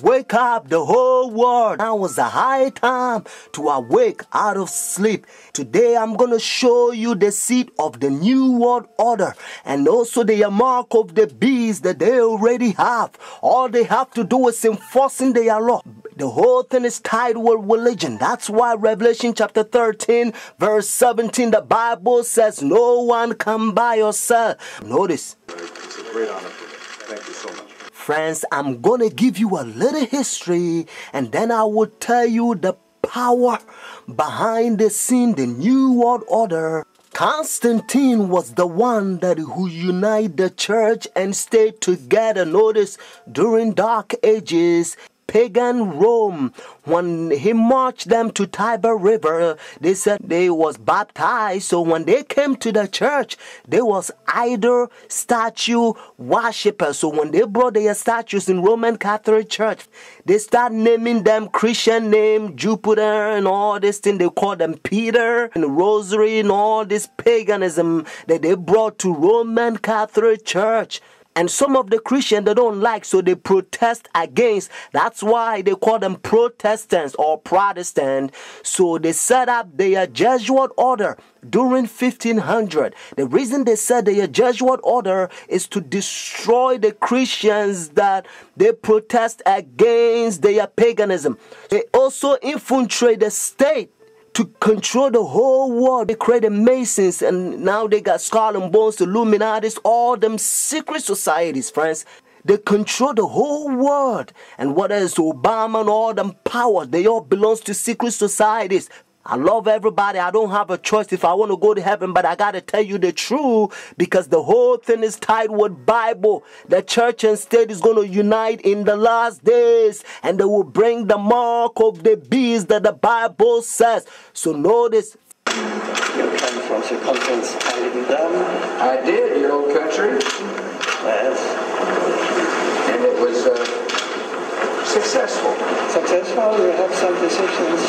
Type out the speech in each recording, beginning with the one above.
Wake up the whole world. Now is the high time to awake out of sleep. Today I'm going to show you the seed of the new world order and also the mark of the beast that they already have. All they have to do is enforcing their law. The whole thing is tied with religion. That's why Revelation chapter 13 verse 17, the Bible says no one can buy or sell. Notice. It's a great honor for me. Thank you so much. Friends, I'm going to give you a little history and then I will tell you the power behind the scene, the new world order. Constantine was the one who united the church and stayed together. Notice, during dark ages, pagan Rome, when he marched them to Tiber River, they said they was baptized. So when they came to the church, they was idol statue worshippers. So when they brought their statues in Roman Catholic Church, they start naming them Christian name, Jupiter and all this thing. They call them Peter and Rosary and all this paganism that they brought to Roman Catholic Church. And some of the Christians they don't like, so they protest against. That's why they call them Protestants or Protestant. So they set up their Jesuit order during 1500. The reason they set their Jesuit order is to destroy the Christians that they protest against their paganism. They also infiltrate the state to control the whole world. They created Masons and now they got Skull and Bones, the Illuminatis, all them secret societies, friends. They control the whole world. And what is Obama and all them powers, they all belongs to secret societies. I love everybody. I don't have a choice if I want to go to heaven, but I got to tell you the truth because the whole thing is tied with Bible. The church and state is going to unite in the last days and they will bring the mark of the beast that the Bible says. So notice. You came from circumference Armageddon. I did, your old country. Yes. And it was successful. Successful, we have some decisions.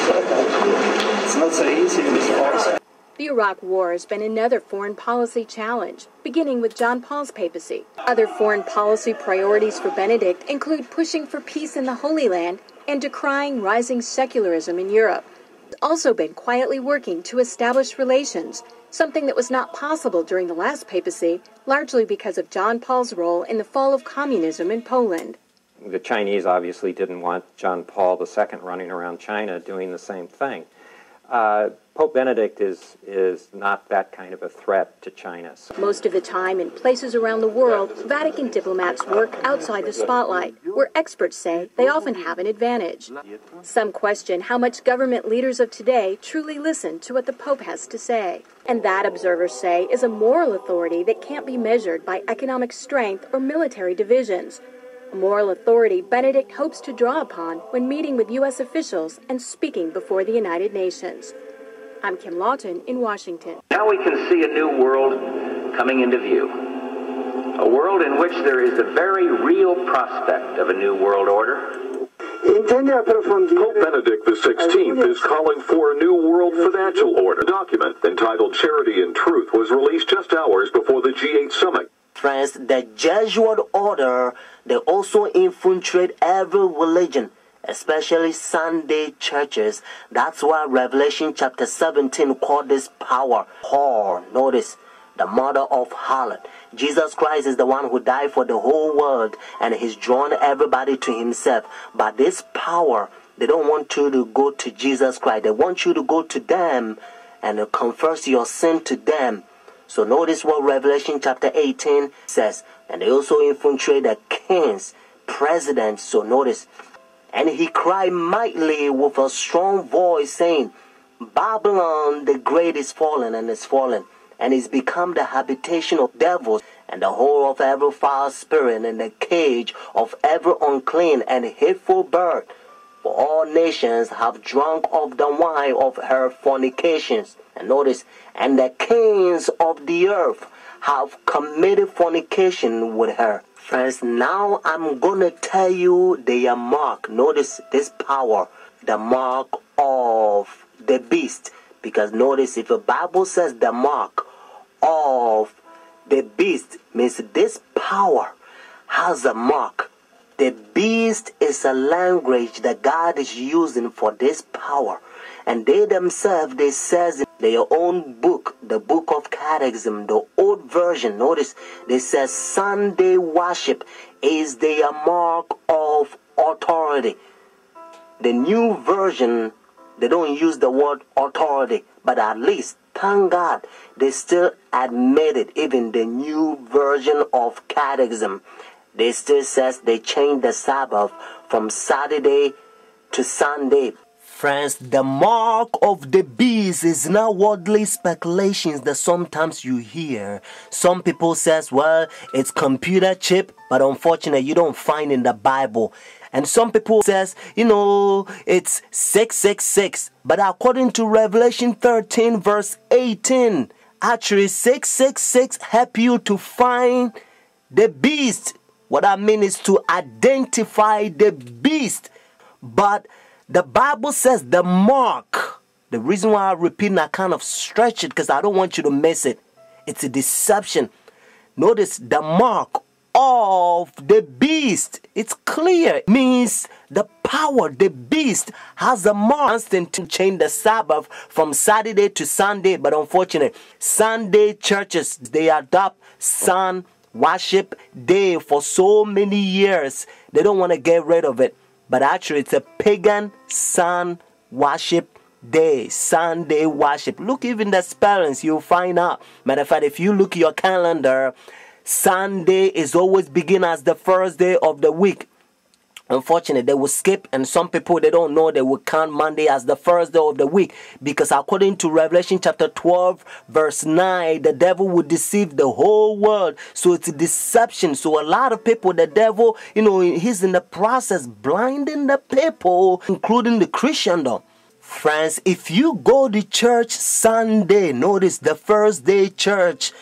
It's not so easy in this place. The Iraq War has been another foreign policy challenge, beginning with John Paul's papacy. Other foreign policy priorities for Benedict include pushing for peace in the Holy Land and decrying rising secularism in Europe. He's also been quietly working to establish relations, something that was not possible during the last papacy, largely because of John Paul's role in the fall of communism in Poland. The Chinese obviously didn't want John Paul II running around China doing the same thing. Pope Benedict is not that kind of a threat to China. Most of the time, in places around the world, Vatican diplomats work outside the spotlight, where experts say they often have an advantage. Some question how much government leaders of today truly listen to what the Pope has to say. And that, observers say, is a moral authority that can't be measured by economic strength or military divisions. A moral authority Benedict hopes to draw upon when meeting with U.S. officials and speaking before the United Nations. I'm Kim Lawton in Washington. Now we can see a new world coming into view. A world in which there is a very real prospect of a new world order. Pope Benedict XVI is calling for a new world financial order. A document entitled Charity and Truth was released just hours before the G8 summit. Friends, the Jesuit order, they also infiltrate every religion, especially Sunday churches. That's why Revelation chapter 17 called this power whore. Notice, the mother of harlot. Jesus Christ is the one who died for the whole world and he's drawn everybody to himself. But this power, they don't want you to go to Jesus Christ. They want you to go to them and confess your sin to them. So notice what Revelation chapter 18 says. And they also infiltrate the kings, presidents. So notice. And he cried mightily with a strong voice, saying, Babylon the great is fallen and is fallen, and is become the habitation of devils, and the whore of every foul spirit, and the cage of every unclean and hateful bird. For all nations have drunk of the wine of her fornications. And notice, and the kings of the earth have committed fornication with her. Friends, now I'm going to tell you their mark. Notice this power, the mark of the beast. Because notice, if the Bible says the mark of the beast, means this power has a mark. The beast is a language that God is using for this power. And they themselves, they says in their own book, the book of Catechism, the old version, notice, they says Sunday worship is their mark of authority. The new version, they don't use the word authority, but at least, thank God, they still admit it. Even the new version of Catechism, they still says they changed the Sabbath from Saturday to Sunday. Friends, the mark of the beast is not worldly speculations that sometimes you hear. Some people says, well, it's computer chip, but unfortunately you don't find in the Bible. And some people says, it's 666. But according to Revelation 13 verse 18, actually 666 help you to find the beast. What I mean is to identify the beast. But the Bible says the mark. The reason why I repeat and I kind of stretch it because I don't want you to miss it. It's a deception. Notice the mark of the beast. It's clear. It means the power, the beast has a mark to change the Sabbath from Saturday to Sunday. But unfortunately, Sunday churches, they adopt sun worship day for so many years. They don't want to get rid of it. But actually, it's a pagan sun worship day, Sunday worship. Look, even the spellings, you'll find out. Matter of fact, if you look at your calendar, Sunday is always begin as the first day of the week. Unfortunately, they will skip, and some people, they don't know, they will count Monday as the first day of the week. Because according to Revelation chapter 12, verse 9, the devil will deceive the whole world. So it's a deception. So a lot of people, the devil, he's in the process blinding the people, including the Christendom. Friends, if you go to church Sunday, notice the first day church,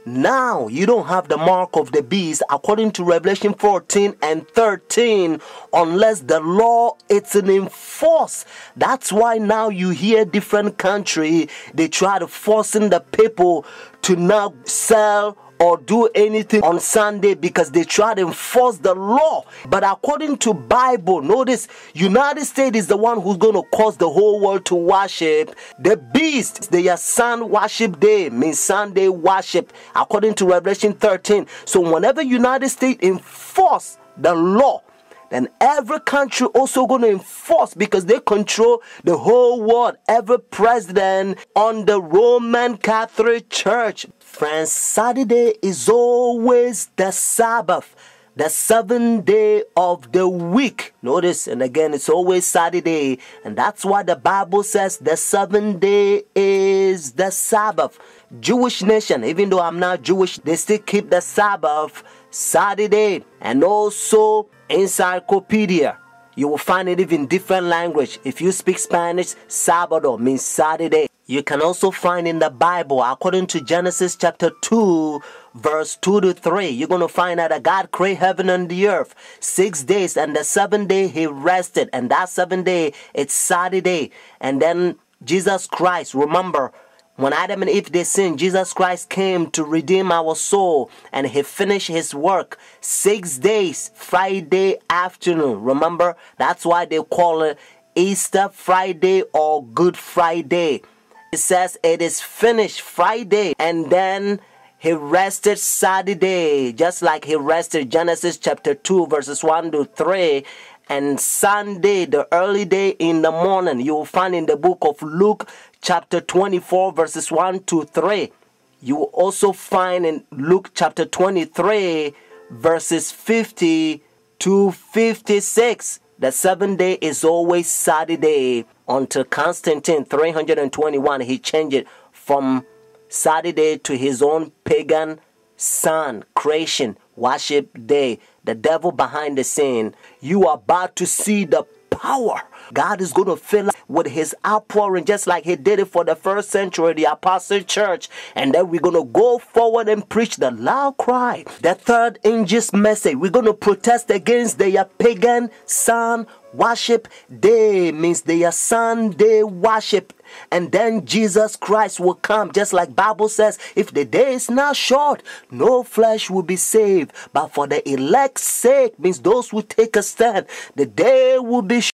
now you don't have the mark of the beast according to Revelation 14 and 13 unless the law is enforced. That's why now you hear different country, they try to forcing the people to not sell or do anything on Sunday because they try to enforce the law. But according to Bible, notice United States is the one who's going to cause the whole world to worship the beast. Their sun worship day means Sunday worship according to Revelation 13. So whenever United States enforce the law, then every country also going to enforce because they control the whole world. Every president on the Roman Catholic Church. Friends, Saturday is always the Sabbath, the 7th day of the week. Notice, and again, it's always Saturday. And that's why the Bible says the 7th day is the Sabbath. Jewish nation, even though I'm not Jewish, they still keep the Sabbath Saturday. And also encyclopedia, you will find it even different language. If you speak Spanish, Sábado means Saturday. You can also find in the Bible, according to Genesis chapter 2, verse 2 to 3, you're going to find out that God created heaven and the earth 6 days, and the 7th day he rested, and that 7th day it's Saturday. And then Jesus Christ, remember, when Adam and Eve they sinned, Jesus Christ came to redeem our soul, and he finished his work 6 days, Friday afternoon. Remember, that's why they call it Easter Friday or Good Friday. It says it is finished Friday, and then he rested Saturday, just like he rested Genesis chapter 2 verses 1 to 3. And Sunday, the early day in the morning, you will find in the book of Luke chapter 24 verses 1 to 3. You will also find in Luke chapter 23 verses 50 to 56. The 7th day is always Saturday until Constantine 321. He changed it from Saturday to his own pagan sun creation worship day. The devil behind the scene. You are about to see the power God is going to fill us with his outpouring, just like he did it for the first century, the apostle church. And then we're going to go forward and preach the loud cry. The third angel's message, we're going to protest against their pagan sun worship day, means their Sunday worship. And then Jesus Christ will come, just like Bible says, if the day is not short, no flesh will be saved. But for the elect's sake, means those who take a stand, the day will be short.